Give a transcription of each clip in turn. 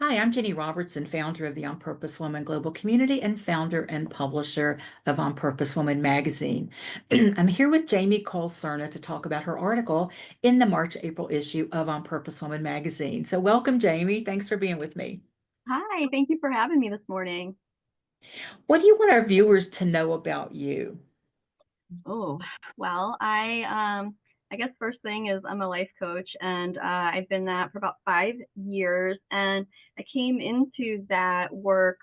Hi, I'm Ginny Robertson, founder of the On Purpose Woman Global Community and founder and publisher of On Purpose Woman magazine. I'm here with Jamie Cole Cerna to talk about her article in the March-April issue of On Purpose Woman magazine. So welcome, Jamie. Thanks for being with me. Hi, thank you for having me this morning. What do you want our viewers to know about you? Oh, well, I guess first thing is I'm a life coach and I've been that for about 5 years. And I came into that work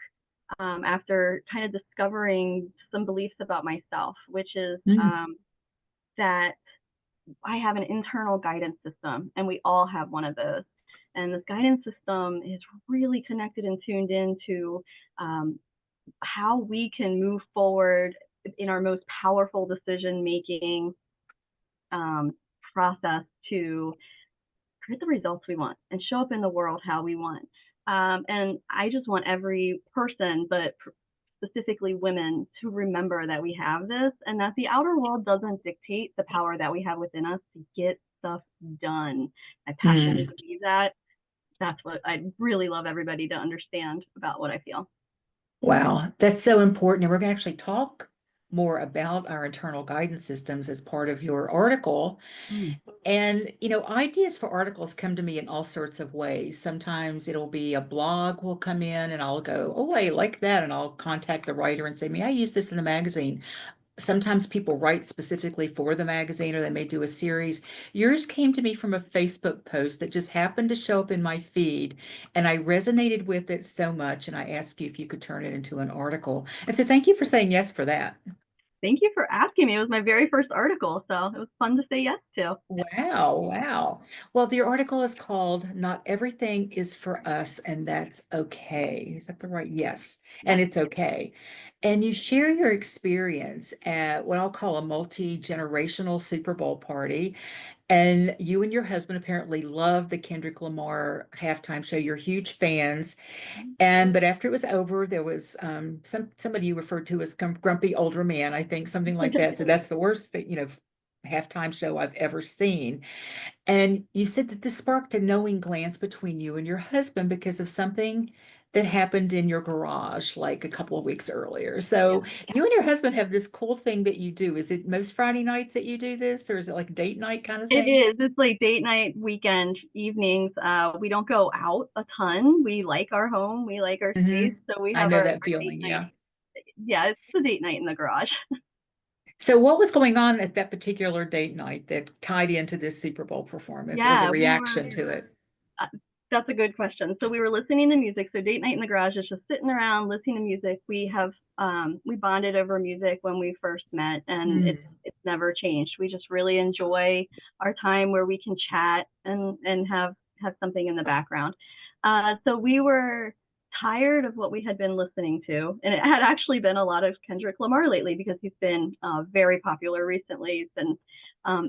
after kind of discovering some beliefs about myself, which is Mm, that I have an internal guidance system, and we all have one of those. And this guidance system is really connected and tuned into um, how we can move forward in our most powerful decision making um, process to create the results we want and show up in the world how we want. And I just want every person, but specifically women, to remember that we have this and that the outer world doesn't dictate the power that we have within us to get stuff done. I passionately mm. believe that. That's what I really love everybody to understand about what I feel. Wow, that's so important. And we're going to actually talk more about our internal guidance systems as part of your article. Mm. And, ideas for articles come to me in all sorts of ways. Sometimes it'll be a blog will come in and I'll go, oh, I like that. And I'll contact the writer and say, may I use this in the magazine? Sometimes people write specifically for the magazine or they may do a series. Yours came to me from a Facebook post that just happened to show up in my feed. And I resonated with it so much. And I asked you if you could turn it into an article. And so thank you for saying yes for that. Thank you for asking me. It was my very first article, so it was fun to say yes to. Wow, wow. Well, the article is called Not Everything is for Us, and That's Okay. Is that the right? Yes, and Yes. it's okay. And you share your experience at what I'll call a multi-generational Super Bowl party. And you and your husband apparently love the Kendrick Lamar halftime show. You're huge fans. And but after it was over, there was somebody you referred to as grumpy older man, I think, something like that. So that's the worst thing, halftime show I've ever seen. And you said that this sparked a knowing glance between you and your husband because of something that happened in your garage like a couple of weeks earlier. Yeah. So you and your husband have this cool thing that you do. Is it most Friday nights that you do this, or is it like date night kind of It thing? is. It's like date night, weekend, evenings. We don't go out a ton. We like our home. We like our space. So we I have know our that date feeling, night. yeah. Yeah, it's the date night in the garage. So what was going on at that particular date night that tied into this Super Bowl performance or the Yeah, we were reaction to it? uh, that's a good question. So we were listening to music. So date night in the garage is just sitting around listening to music. We bonded over music when we first met, and Hmm. it's never changed. We just really enjoy our time where we can chat and have something in the background. So we were tired of what we had been listening to, and it had actually been a lot of Kendrick Lamar lately because he's been very popular recently. He's been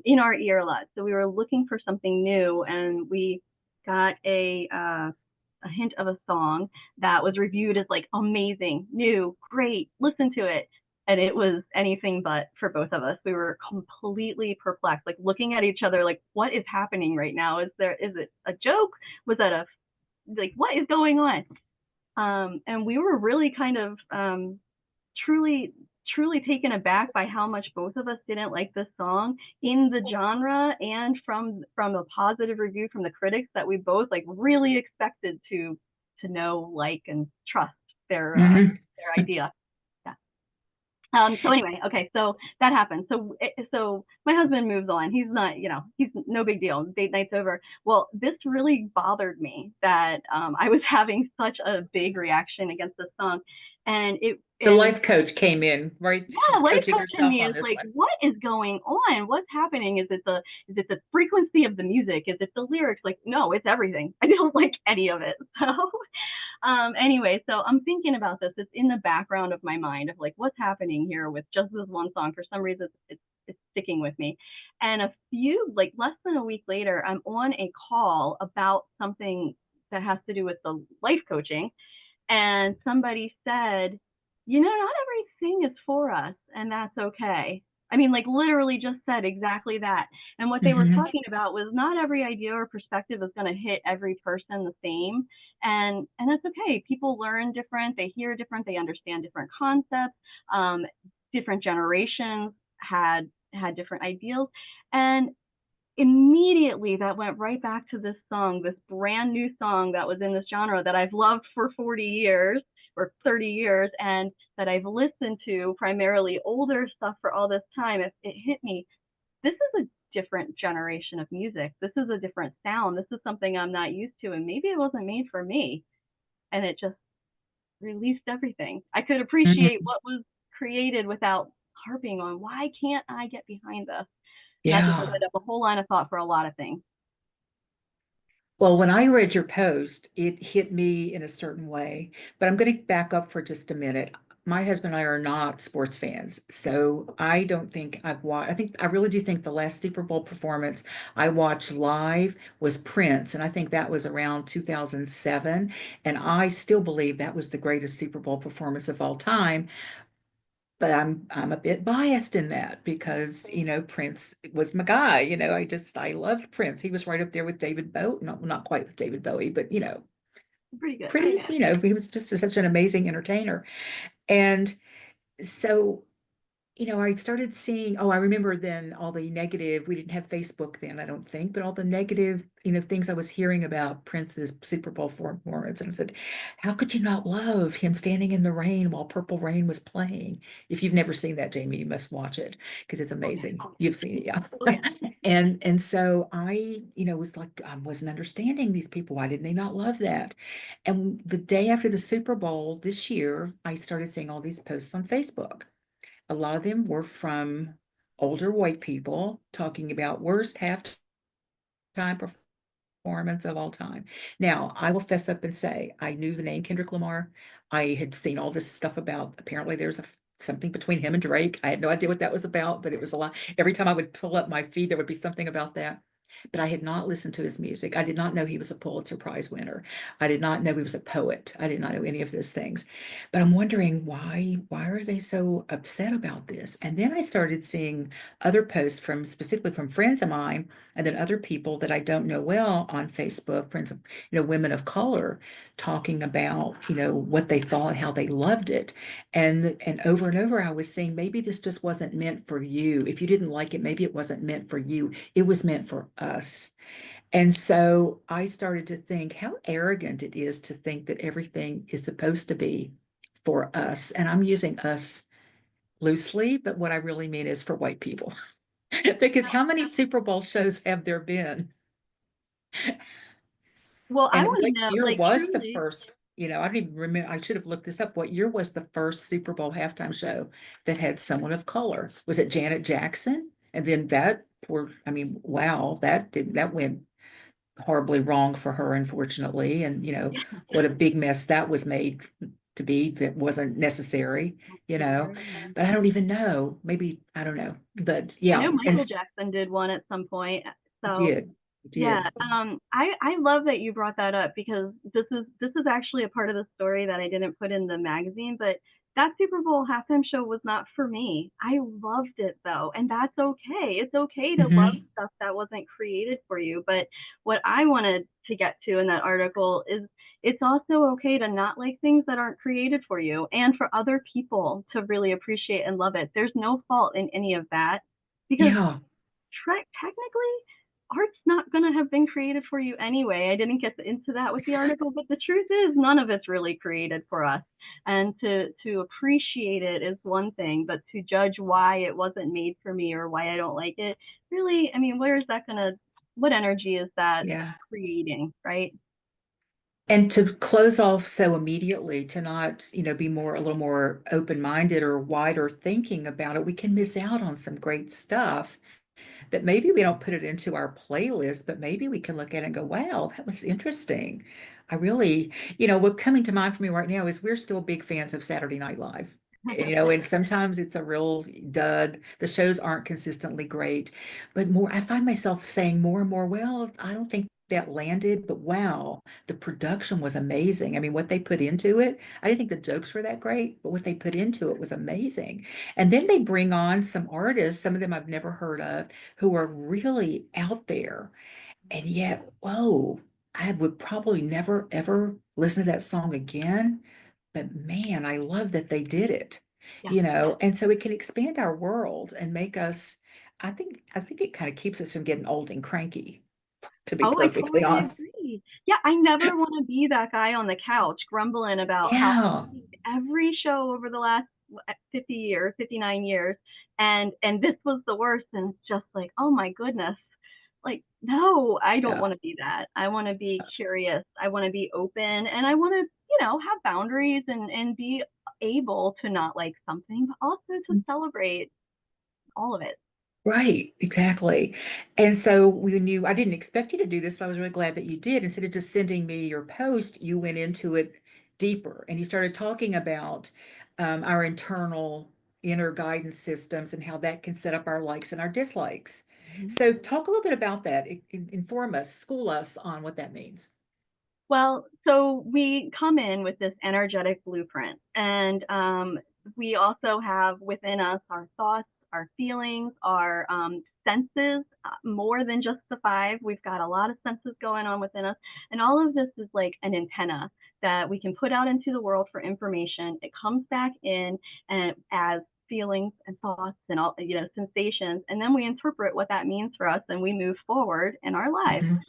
in our ear a lot. So we were looking for something new, and we got a hint of a song that was reviewed as like amazing, new, great, listen to it. And it was anything but for both of us. We were completely perplexed, like looking at each other, like, what is happening right now? Is it a joke? Was that a, like, what is going on? And we were really kind of truly truly taken aback by how much both of us didn't like this song in the genre, and from a positive review from the critics that we both like really expected to know, like, and trust Hmm. their idea. Yeah. So anyway, okay, so that happened. So my husband moves on. He's not, he's no big deal. Date night's over. Well, this really bothered me that I was having such a big reaction against this song, and it The and life coach came in, right? She yeah, was life coaching coach in herself me on is this like, one. what is going on? What's happening? Is it the frequency of the music? Is it the lyrics? Like, no, it's everything. I don't like any of it. So anyway, so I'm thinking about this. It's in the background of my mind of like, what's happening here with just this one song. For some reason, it's sticking with me. And like less than a week later, I'm on a call about something that has to do with the life coaching, and somebody said, not everything is for us, and that's okay. I mean, like literally just said exactly that. And what they were Hmm. talking about was not every idea or perspective is going to hit every person the same. And that's okay. People learn different, they hear different, they understand different concepts. Um, Different generations had different ideals. And immediately that went right back to this song, this brand new song that was in this genre that I've loved for 40 years or 30 years, and that I've listened to primarily older stuff for all this time. It hit me. This is a different generation of music. This is a different sound. This is something I'm not used to, and maybe it wasn't made for me. And it just released everything. I could appreciate Hmm. what was created without harping on why can't I get behind this? And that just Yeah. opened up a whole line of thought for a lot of things. Well, when I read your post, it hit me in a certain way, but I'm going to back up for just a minute. My husband and I are not sports fans, so I don't think I've watched. I really do think the last Super Bowl performance I watched live was Prince, and I think that was around 2007. And I still believe that was the greatest Super Bowl performance of all time. But I'm a bit biased in that because, Prince was my guy. I loved Prince. He was right up there with David Bowie. No, not quite with David Bowie, but Pretty good. pretty, he was just such an amazing entertainer. And so I started seeing, oh, I remember then all the negative, we didn't have Facebook then, I don't think, but all the negative, things I was hearing about Prince's Super Bowl performance. And I said, how could you not love him standing in the rain while Purple Rain was playing? If you've never seen that, Jamie, you must watch it because it's Oh yeah. amazing. You've seen it, yeah. Oh yeah. And so I, was like, I wasn't understanding these people. Why didn't they not love that? And the day after the Super Bowl this year, I started seeing all these posts on Facebook. A lot of them were from older white people talking about worst halftime performance of all time. Now, I will fess up and say I knew the name Kendrick Lamar. I had seen all this stuff about apparently there's something between him and Drake. I had no idea what that was about, but it was a lot. Every time I would pull up my feed, there would be something about that. But I had not listened to his music. I did not know he was a Pulitzer Prize winner. I did not know he was a poet. I did not know any of those things. But I'm wondering why are they so upset about this? And then I started seeing other posts from specifically from friends of mine and then other people that I don't know well on Facebook, friends of, women of color, talking about, what they thought and how they loved it. And over I was saying, maybe this just wasn't meant for you. If you didn't like it, maybe it wasn't meant for you. It was meant for us. And so I started to think how arrogant it is to think that everything is supposed to be for us. And I'm using us loosely, but what I really mean is for white people. Because how many Super Bowl shows have there been? Well, I And want what to know, year like was the truly, first? I don't even remember. I should have looked this up. What year was the first Super Bowl halftime show that had someone of color? Was it Janet Jackson? And then that poor, I mean, wow, that went horribly wrong for her, unfortunately. And what a big mess that was made to be that wasn't necessary, you know. necessary. Yeah. But I don't even know. Maybe I don't know. But I yeah, know and Michael Jackson did one at some point. So did yeah, did. I love that you brought that up because this is actually a part of the story that I didn't put in the magazine, but that Super Bowl halftime show was not for me. I loved it though, and that's okay. It's okay to love Hmm. stuff that wasn't created for you. But what I wanted to get to in that article is it's also okay to not like things that aren't created for you and for other people to really appreciate and love it. There's no fault in any of that because Yeah, technically art's not going to have been created for you anyway. I didn't get into that with the article, but the truth is none of it's really created for us. And to appreciate it is one thing, but to judge why it wasn't made for me or why I don't like it, really, I mean, where is that going to what energy is that yeah. creating, right? And to close off so immediately, to not, be a little more open-minded or wider thinking about it, we can miss out on some great stuff that maybe we don't put it into our playlist, but maybe we can look at it and go, wow, that was interesting. I really, what coming to mind for me right now is we're still big fans of Saturday Night Live. And sometimes it's a real dud. The shows aren't consistently great, but I find myself saying more and more, well, I don't think that landed, but wow, the production was amazing. I mean, what they put into it, I didn't think the jokes were that great, but what they put into it was amazing. And then they bring on some artists, some of them I've never heard of, who are really out there. And yet, whoa, I would probably never ever listen to that song again. But man, I love that they did it, Yeah. you know, and so it can expand our world and make us, I think it kind of keeps us from getting old and cranky, to be Oh, I perfectly totally honest. agree. Yeah, I never want to be that guy on the couch grumbling about how Yeah, I've seen every show over the last 50 years, 59 years, and this was the worst, and it's just like, oh my goodness. Like, no, I don't yeah. want to be that. I want to be curious. I want to be open, and I want to, have boundaries and be able to not like something, but also to celebrate all of it. Right, exactly. And so we knew I didn't expect you to do this, but I was really glad that you did. Instead of just sending me your post, you went into it deeper and you started talking about our internal inner guidance systems and how that can set up our likes and our dislikes. Mhm. So talk a little bit about that. Inform us, school us on what that means. Well, so we come in with this energetic blueprint, and we also have within us our thoughts, our feelings, our senses, more than just the five. We've got a lot of senses going on within us, and all of this is like an antenna that we can put out into the world for information. It comes back in and as feelings and thoughts and all, sensations, and then we interpret what that means for us, and we move forward in our lives. Mhm.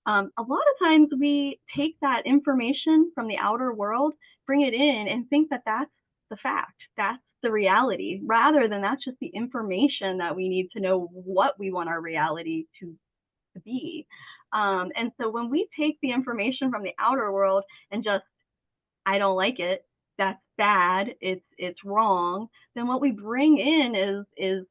A lot of times we take that information from the outer world, bring it in, and think that that's the fact, that's the reality, rather than that's just the information that we need to know what we want our reality to be. And so when we take the information from the outer world and just, I don't like it, that's bad, it's wrong, then what we bring in is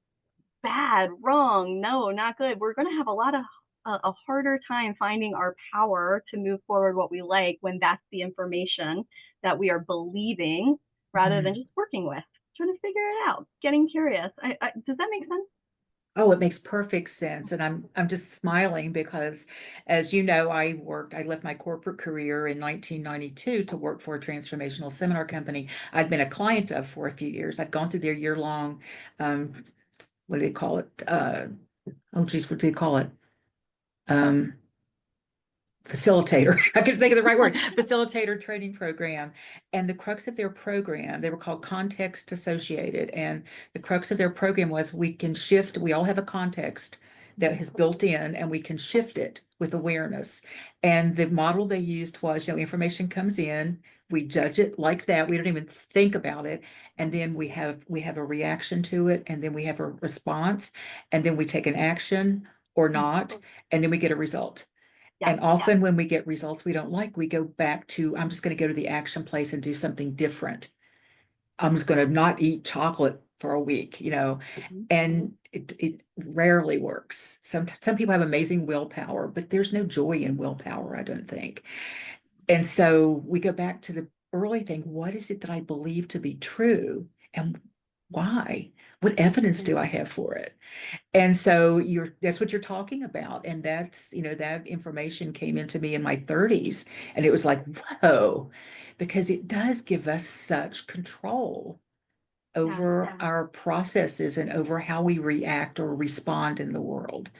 bad, wrong, no, not good. We're going to have a harder time finding our power to move forward what we like when that's the information that we are believing rather than Mhm. just working with, trying to figure it out, getting curious. Does that make sense? Oh, it makes perfect sense. And I'm just smiling because as you know, I left my corporate career in 1992 to work for a transformational seminar company I'd been a client of for a few years. I'd gone through their year-long what do they call it? Oh geez, what do they call it? Um, Facilitator. I couldn't think of the right word. Facilitator training program. And the crux of their program, they were called context associated. And the crux of their program was we can shift, we all have a context that is built in and we can shift it with awareness. And the model they used was, information comes in, we judge it like that. We don't even think about it. And then we have a reaction to it, and then we have a response, and then we take an action or not, and then we get a result. Yeah, And often when we get results we don't like, we go back to, I'm just going to go to the action place and do something different. I'm just going to not eat chocolate for a week. And it rarely works. Some people have amazing willpower, but there's no joy in willpower, I don't think. And so we go back to the early thing. What is it that I believe to be true? And why? What evidence do I have for it? And so that's what you're talking about. And that information came into me in my 30s. And it was like, whoa, because it does give us such control yeah. over our processes and over how we react or respond in the world.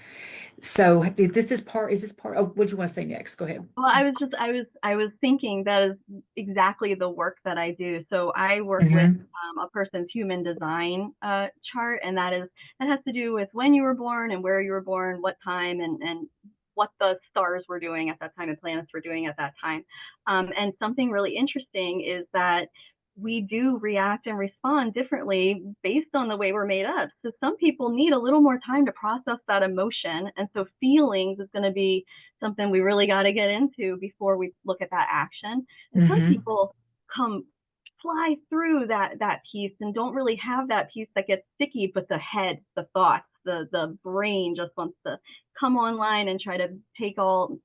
So is this part, oh, what do you want to say next? Go ahead. Well, I was thinking that is exactly the work that I do. So I work with Hmm. a person's human design chart, and that has to do with when you were born and where you were born, what time, and what the stars were doing at that time and planets were doing at that time. And something really interesting is that we do react and respond differently based on the way we're made up. So some people need a little more time to process that emotion, and so feelings is going to be something we really got to get into before we look at that action. And some Hmm. people come fly through that piece and don't really have that piece that gets sticky, but the head, the thoughts, the brain just wants to come online and try to take all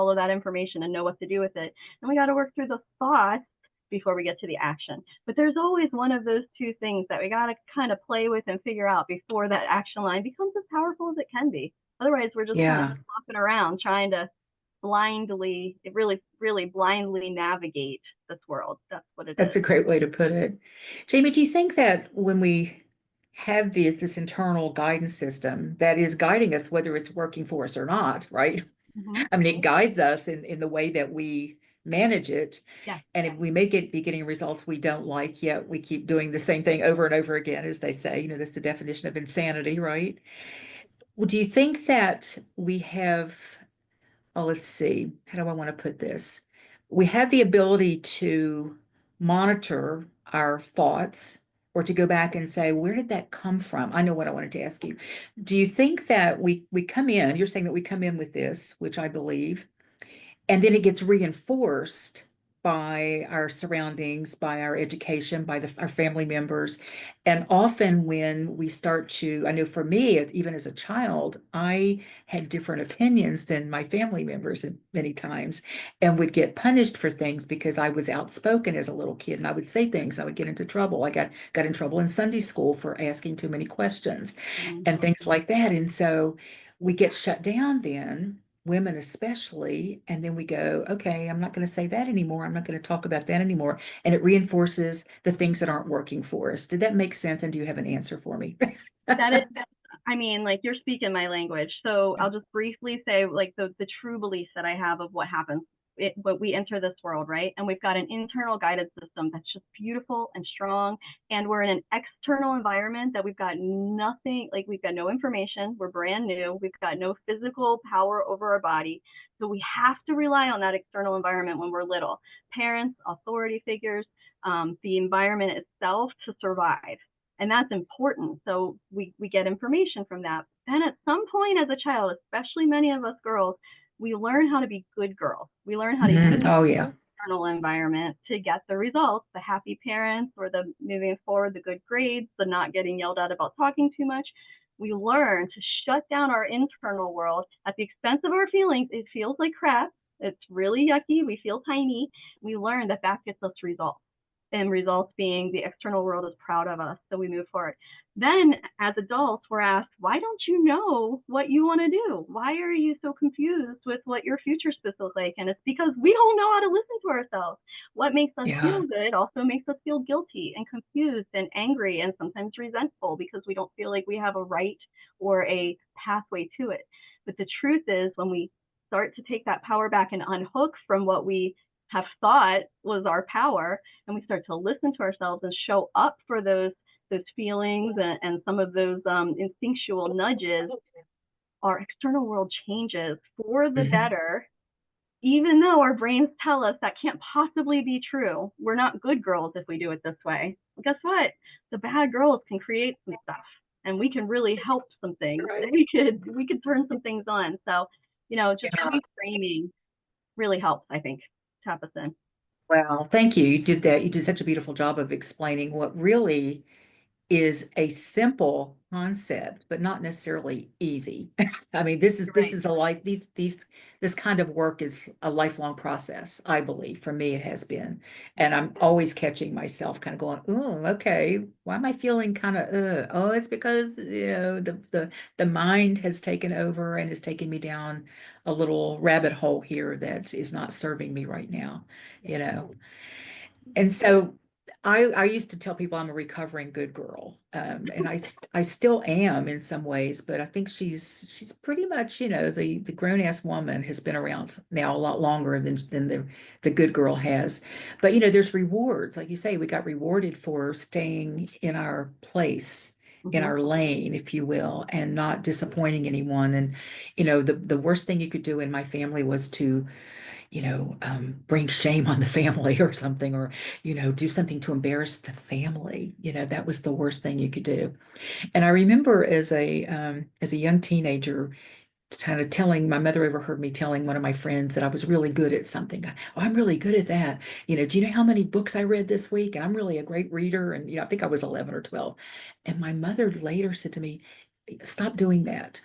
of that information and know what to do with it. And we got to work through the thoughts before we get to the action. But there's always one of those two things that we got to kind of play with and figure out before that action line becomes as powerful as it can be. Otherwise, we're just kind of Yeah. walking around trying to blindly, really blindly navigate this world. That's what it That's is. a great way to put it. Jamie, do you think that when we have this internal guidance system that is guiding us, whether it's working for us or not, right? Mm-hmm. I mean, it guides us in the way that we manage it. Yeah. And if we may be getting results we don't like, yet we keep doing the same thing over and over again, as they say, that's the definition of insanity, right? Well, do you think that we have, oh, let's see, how do I want to put this? We have the ability to monitor our thoughts or to go back and say, where did that come from? I know what I wanted to ask you. Do you think that we come in, you're saying that we come in with this, which I believe, and then it gets reinforced by our surroundings, by our education, by our family members. And often when we start to, I know for me, even as a child, I had different opinions than my family members many times and would get punished for things because I was outspoken as a little kid and I would say things, I would get into trouble. I got in trouble in Sunday school for asking too many questions Mm-hmm. and things like that. And so we get shut down then, women especially, and then we go, okay, I'm not going to say that anymore. I'm not going to talk about that anymore. And it reinforces the things that aren't working for us. Did that make sense? And do you have an answer for me? That is, I mean, like you're speaking my language. So I'll just briefly say, like, the true beliefs that I have of what happens. But we enter this world, right? And we've got an internal guided system that's just beautiful and strong. And we're in an external environment that we've got nothing, like we've got no information. We're brand new. We've got no physical power over our body. So we have to rely on that external environment when we're little. Parents, authority figures, the environment itself to survive. And that's important. So we get information from that. Then at some point as a child, especially many of us girls, we learn how to be good girls. We learn how to use Oh, the yeah. external environment to get the results, the happy parents or the moving forward, the good grades, the not getting yelled at about talking too much. We learn to shut down our internal world at the expense of our feelings. It feels like crap. It's really yucky. We feel tiny. We learn that that gets us results, and results being the external world is proud of us, so we move forward. Then as adults, we're asked, why don't you know what you want to do? Why are you so confused with what your future is supposed to look like? And it's because we don't know how to listen to ourselves. What makes us Yeah. feel good also makes us feel guilty and confused and angry and sometimes resentful because we don't feel like we have a right or a pathway to it. But the truth is, when we start to take that power back and unhook from what we have thought was our power, and we start to listen to ourselves and show up for those feelings and some of those instinctual nudges, our external world changes for the Mhm. better, even though our brains tell us that can't possibly be true. We're not good girls if we do it this way. Well, guess what? The bad girls can create some stuff, and we can really help some That's things. right. We could turn some things on. So, just Yeah. reframing really helps, I think, tap us in. Well, thank you. You did that. You did such a beautiful job of explaining what really is a simple concept, but not necessarily easy. I mean, this Right. is a life, this kind of work is a lifelong process, I believe. For me, it has been. And I'm always catching myself kind of going, oh, okay, why am I feeling kind of oh, it's because, the mind has taken over and has taken me down a little rabbit hole here that is not serving me right now, you know. And so I used to tell people I'm a recovering good girl. And I still am in some ways, but I think she's pretty much, the grown-ass woman has been around now a lot longer than the good girl has. But there's rewards. Like you say, we got rewarded for staying in our place, in Mm-hmm. our lane, if you will, and not disappointing anyone. And the worst thing you could do in my family was to bring shame on the family or something, or, do something to embarrass the family. That was the worst thing you could do. And I remember as a young teenager, kind of telling my mother overheard me telling one of my friends that I was really good at something. Oh, I'm really good at that. Do you know how many books I read this week? And I'm really a great reader. And, I think I was 11 or 12. And my mother later said to me, stop doing that.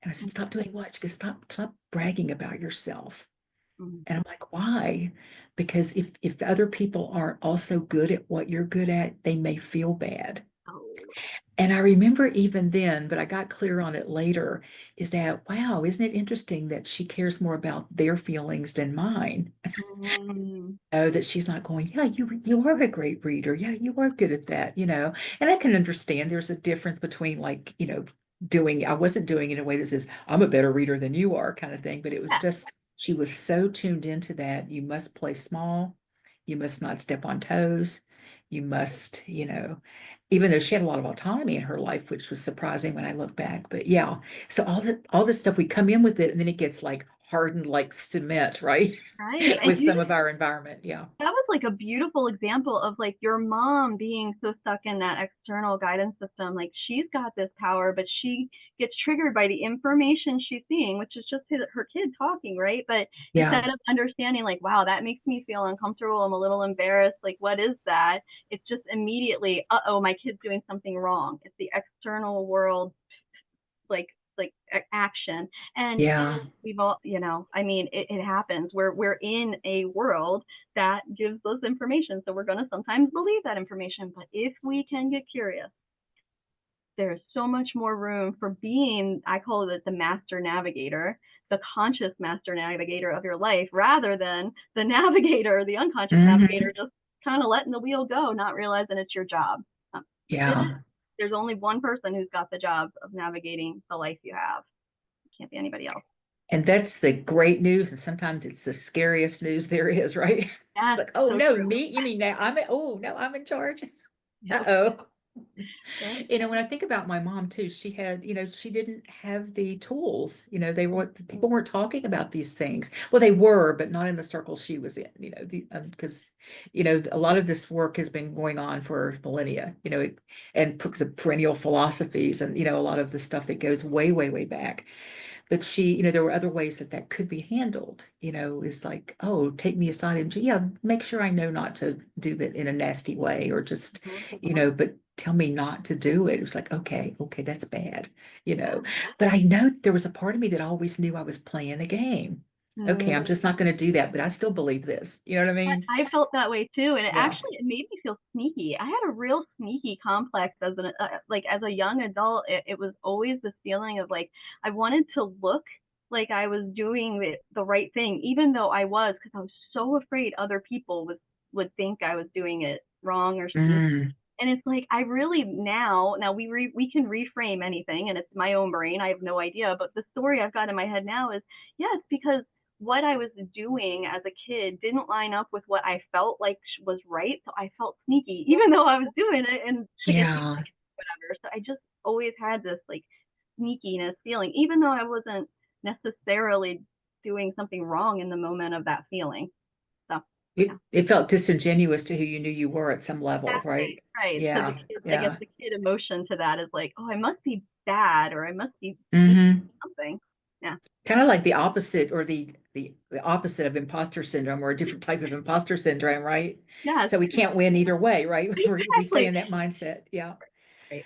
And I said, stop doing what? She goes, stop bragging about yourself. Mm-hmm. And I'm like, why? Because if other people aren't also good at what you're good at, they may feel bad. Oh. And I remember even then, but I got clear on it later, is that, wow, isn't it interesting that she cares more about their feelings than mine? Mm, Oh, that she's not going, yeah, you are a great reader. Yeah, you are good at that, you know. And I can understand there's a difference between like, I wasn't doing it in a way that says, I'm a better reader than you are kind of thing, but it was yeah, just she was so tuned into that. You must play small, you must not step on toes, you must, even though she had a lot of autonomy in her life, which was surprising when I look back. But yeah, so all this stuff we come in with it and then it gets like hardened like cement, right? right. And With some of our environment. Yeah. that was like a beautiful example of like your mom being so stuck in that external guidance system. Like she's got this power, but she gets triggered by the information she's seeing, which is just her kid talking, right? But Yeah. instead of understanding, like, wow, that makes me feel uncomfortable, I'm a little embarrassed, like, what is that? It's just immediately, uh-oh, my kid's doing something wrong. It's the external world, like action. And Yeah. we've all, I mean, it happens. We're in a world that gives us information, so we're going to sometimes believe that information. But if we can get curious, there's so much more room for being, I call it the master navigator, the conscious master navigator of your life, rather than the navigator, the unconscious navigator, Hmm. just kind of letting the wheel go, not realizing it's your job. It is. Yeah. There's only one person who's got the job of navigating the life you have. It can't be anybody else. And that's the great news. And sometimes it's the scariest news there is, right? Yes, Like, oh so no, true. me? You mean now oh no, I'm in charge. Yep. Uh-oh. Yep. When I think about my mom too, she had, she didn't have the tools. People weren't talking about these things. Well, they were, but not in the circle she was in, because, a lot of this work has been going on for millennia, and the perennial philosophies and, a lot of the stuff that goes way, way, way back. But she, there were other ways that that could be handled, is like, oh, take me aside and, yeah, make sure I know not to do that in a nasty way or just, Mhm. but tell me not to do it. It was like, okay, okay, that's bad, you know. Yeah. But I know there was a part of me that always knew I was playing a game. Okay, I'm Mm. just not going to do that, but I still believe this. You know what I mean? I felt that way too, and Yeah. it made me feel sneaky. I had a real sneaky complex as an like as a young adult. It was always this feeling of like I wanted to look like I was doing the right thing, even though I was, because I was so afraid other people would think I was doing it wrong or sneaky. Mm, And it's like I really now we can reframe anything, and it's my own brain. I have no idea, but the story I've got in my head now is yes, because what I was doing as a kid didn't line up with what I felt like was right, so I felt sneaky, even though I was doing it and to get people yeah. like whatever. So I just always had this like sneakiness feeling, even though I wasn't necessarily doing something wrong in the moment of that feeling. So yeah. It felt disingenuous to who you knew you were at some level, right? Exactly, right. So the Yeah. kid, I guess Yeah. the kid emotion to that is like, oh, I must be bad or I must be sneaky Hmm. something. Yeah. Kind of like the opposite or the opposite of imposter syndrome or a different type of imposter syndrome, right? Yes, So we can't win either way, right? If we stay exactly. in that mindset. Yeah. Right.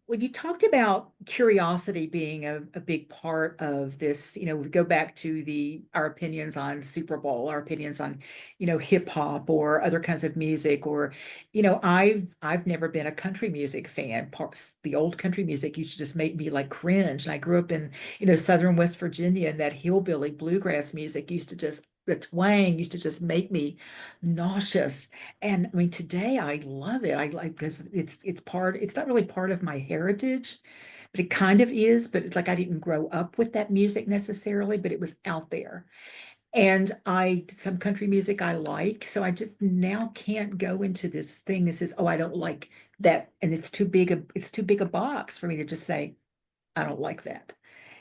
When you talked about curiosity being a big part of this, we go back to our opinions on Super Bowl, our opinions on, hip hop or other kinds of music, or, I've never been a country music fan. The old country music used to just make me like cringe. And I grew up in, southern West Virginia, and that hillbilly bluegrass music the twang used to just make me nauseous. And I mean, today I love it. I like because it's not really part of my heritage, but it kind of is. But it's like I didn't grow up with that music necessarily, but it was out there. And some country music I like. So I just now can't go into this thing that says, oh, I don't like that. And it's too big a box for me to just say, I don't like that,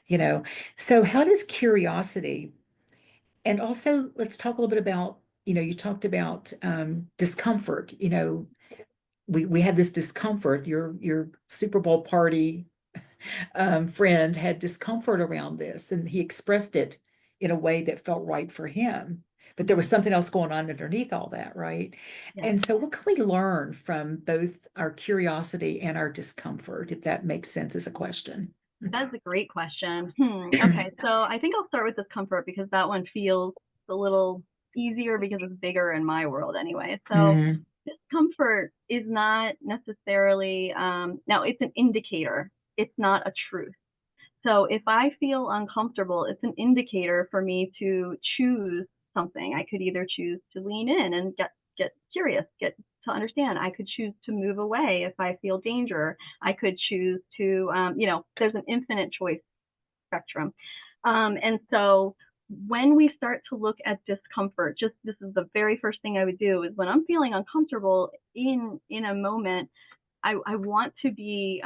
you know. So how does curiosity, and also let's talk a little bit about, you talked about discomfort, we have this discomfort. Your Super Bowl party friend had discomfort around this, and he expressed it in a way that felt right for him. But there Mhm. was something else going on underneath all that, right? Yeah. And so, what can we learn from both our curiosity and our discomfort, if that makes sense as a question? That's a great question. Okay, so I think I'll start with discomfort because that one feels a little easier because it's bigger in my world anyway. So Hmm. Discomfort is not necessarily, now it's an indicator. It's not a truth. So if I feel uncomfortable, it's an indicator for me to choose something. I could either choose to lean in and get curious, get to understand. I could choose to move away if I feel danger. I could choose to, there's an infinite choice spectrum. And so when we start to look at discomfort, just this is the very first thing I would do is when I'm feeling uncomfortable in a moment, I want to be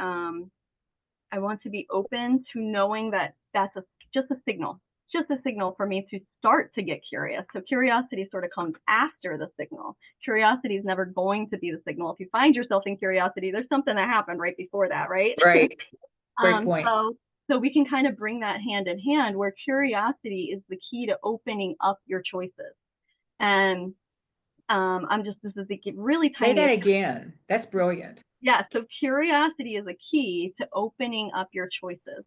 open to knowing that that's just a signal, just a signal for me to start to get curious. So curiosity sort of comes after the signal. Curiosity is never going to be the signal. If you find yourself in curiosity, there's something that happened right before that, right? Right. Great um, point. so so we can kind of bring that hand in hand, where curiosity is the key to opening up your choices. And this is the really Say that tiny. again. That's brilliant. Yeah, so curiosity is a key to opening up your choices.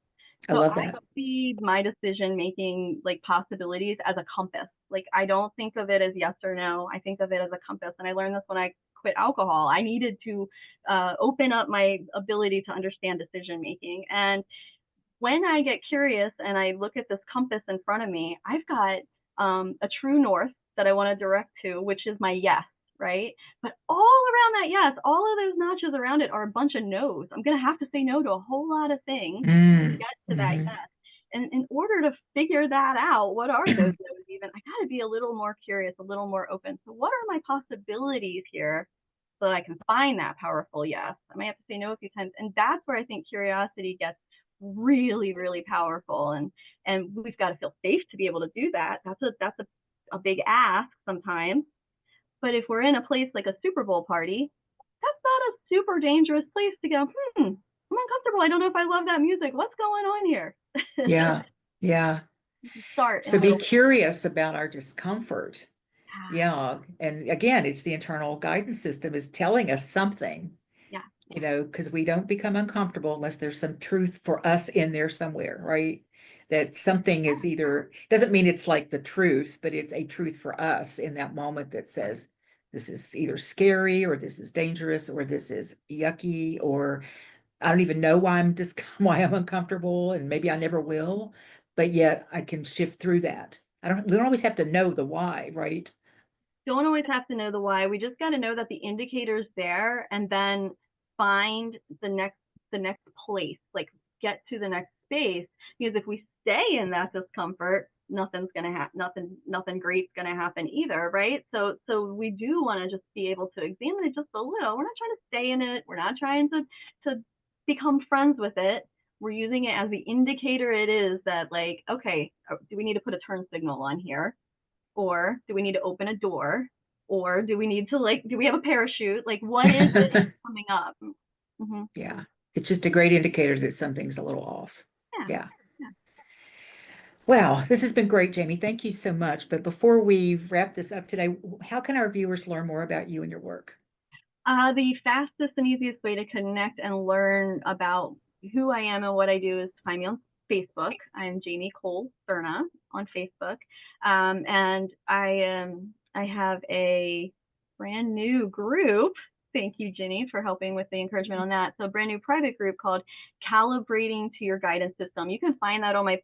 I So love I that. see my decision making like possibilities as a compass. Like I don't think of it as yes or no. I think of it as a compass. And I learned this when I quit alcohol. I needed to open up my ability to understand decision making. And when I get curious and I look at this compass in front of me, I've got a true north that I want to direct to, which is my yes, right? But all around that yes, all of those notches around it are a bunch of no's. I'm going to have to say no to a whole lot of things to Mm, get to that hmm yes. And in order to figure that out, what are those no's even? I got to be a little more curious, a little more open. So, what are my possibilities here so that I can find that powerful yes? I might have to say no a few times. And that's where I think curiosity gets really, really powerful. And we've got to feel safe to be able to do that. That's a big ask sometimes. But if we're in a place like a Super Bowl party, that's not a super dangerous place to go, I'm uncomfortable. I don't know if I love that music. What's going on here? Yeah. Yeah. Start in So a be little. curious about our discomfort. Yeah, Yeah. And again, it's the internal guidance system is telling us something, yeah, you yeah. know, because we don't become uncomfortable unless there's some truth for us in there somewhere, right? That something is either, doesn't mean it's like the truth, but it's a truth for us in that moment that says, this is either scary or this is dangerous or this is yucky or I don't even know why I'm just why I'm uncomfortable and maybe I never will, but yet I can shift through that. We don't always have to know the why, right? Don't always have to know the why. We just got to know that the indicator's there, and then find the next place, like get to the next space. Because if we stay in that discomfort, nothing's gonna happen. Nothing great's gonna happen either, right? So we do want to just be able to examine it just a little. We're not trying to stay in it. We're not trying to become friends with it. We're using it as the indicator it is, that like, okay, do we need to put a turn signal on here? Or do we need to open a door? Or do we need to, like, do we have a parachute? Like, what is it coming up? Mm-hmm. Yeah. It's just a great indicator that something's a little off. Yeah, Yeah. yeah. Wow, this has been great, Jamie. Thank you so much. But before we wrap this up today, how can our viewers learn more about you and your work? The fastest and easiest way to connect and learn about who I am and what I do is to find me on Facebook. I'm Jamie Cole Cerna on Facebook, and I have a brand new group. Thank you, Ginny, for helping with the encouragement on that. So, a brand new private group called Calibrating to Your Guidance System. You can find that on my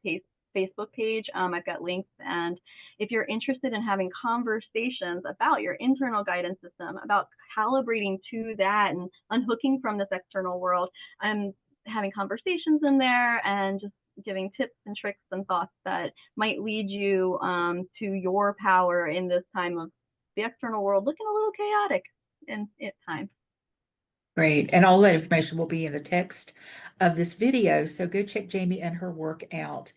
Facebook page. I've got links, and if you're interested in having conversations about your internal guidance system, about calibrating to that and unhooking from this external world, I'm having conversations in there and just giving tips and tricks and thoughts that might lead you to your power in this time of the external world looking a little chaotic in at times. Great. And all that information will be in the text of this video. So go check Jamie and her work out.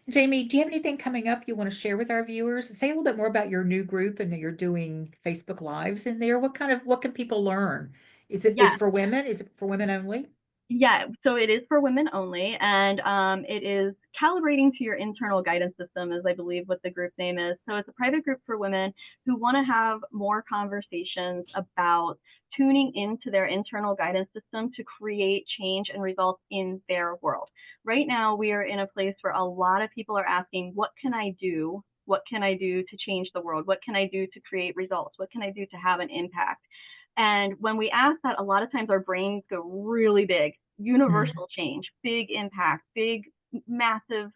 Jamie, do you have anything coming up you want to share with our viewers? Say a little bit more about your new group and that you're doing Facebook Lives in there. What can people learn? It's Yes, for women? Is it for women only? yeah, so it is for women only, and it is calibrating to your internal guidance system, is I believe what the group name is. So it's a private group for women who want to have more conversations about tuning into their internal guidance system to create change and results in their world. Right now, we are in a place where a lot of people are asking, what can I do? What can I do to change the world? What can I do to create results? What can I do to have an impact? And when we ask that, a lot of times our brains go really big, Mm. universal change, big impact, big, massive,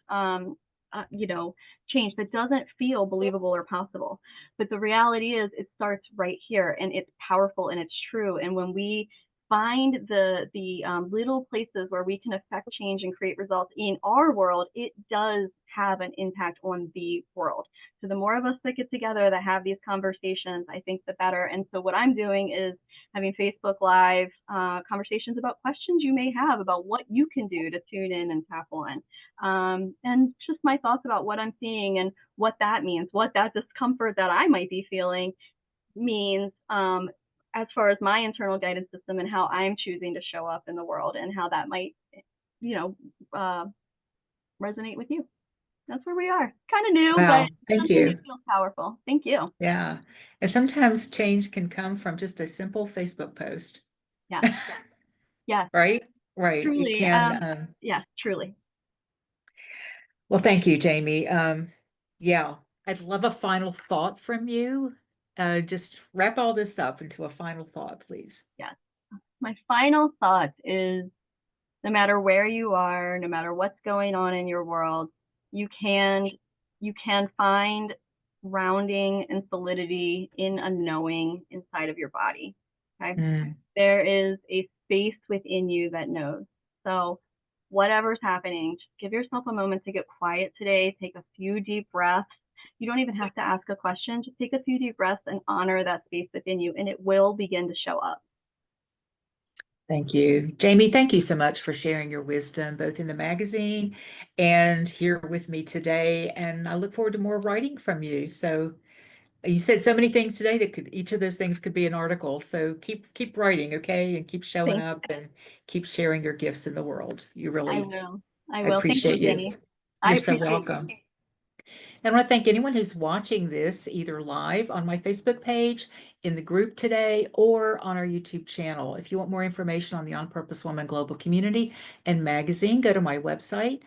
change that doesn't feel believable or possible. But the reality is, it starts right here, and it's powerful and it's true. And when we find the little places where we can affect change and create results in our world, it does have an impact on the world. So the more of us that get together that have these conversations, I think the better. And so what I'm doing is having Facebook Live conversations about questions you may have about what you can do to tune in and tap on. And just my thoughts about what I'm seeing and what that means, what that discomfort that I might be feeling means, as far as my internal guidance system and how I'm choosing to show up in the world and how that might, you know, uh, resonate with you. That's where we are. Kind of new, but Wow, thank something that you. feels powerful. Thank you. Yeah. And sometimes change can come from just a simple Facebook post, Yes, yes, right? Right. It truly. can, Yes, truly. well, thank you, Jamie. Yeah, I'd love a final thought from you. Just wrap all this up into a final thought, please. Yes. My final thought is, no matter where you are, no matter what's going on in your world, you can you can find grounding and solidity in a knowing inside of your body. Okay? Mm, There is a space within you that knows. So whatever's happening, just give yourself a moment to get quiet today, take a few deep breaths. You don't even have to ask a question, just take a few deep breaths and honor that space within you, and it will begin to show up. thank you. Jamie, thank you so much for sharing your wisdom, both in the magazine and here with me today. And I look forward to more writing from you. So you said so many things today that could, each of those things could be an article. So keep writing, okay? And keep showing Thank up and keep sharing your gifts in the world. You I really, will. I I will. Thank you, appreciate you. Ginny. I You're so appreciate you. welcome. And I want to thank anyone who's watching this either live on my Facebook page, in the group today, or on our YouTube channel. If you want more information on the On Purpose Woman Global Community and magazine, go to my website,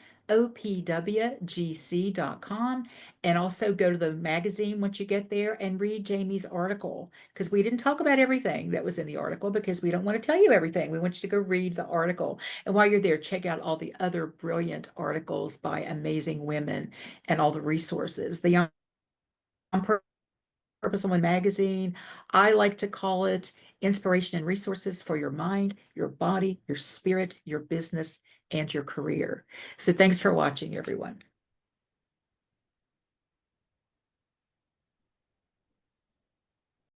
opwgc.com, and also go to the magazine once you get there and read Jamie's article, because we didn't talk about everything that was in the article because we don't want to tell you everything. We want you to go read the article. And while you're there, check out all the other brilliant articles by amazing women and all the resources. The On Purpose Woman magazine, I like to call it inspiration and resources for your mind, your body, your spirit, your business, and your career. So thanks for watching, everyone.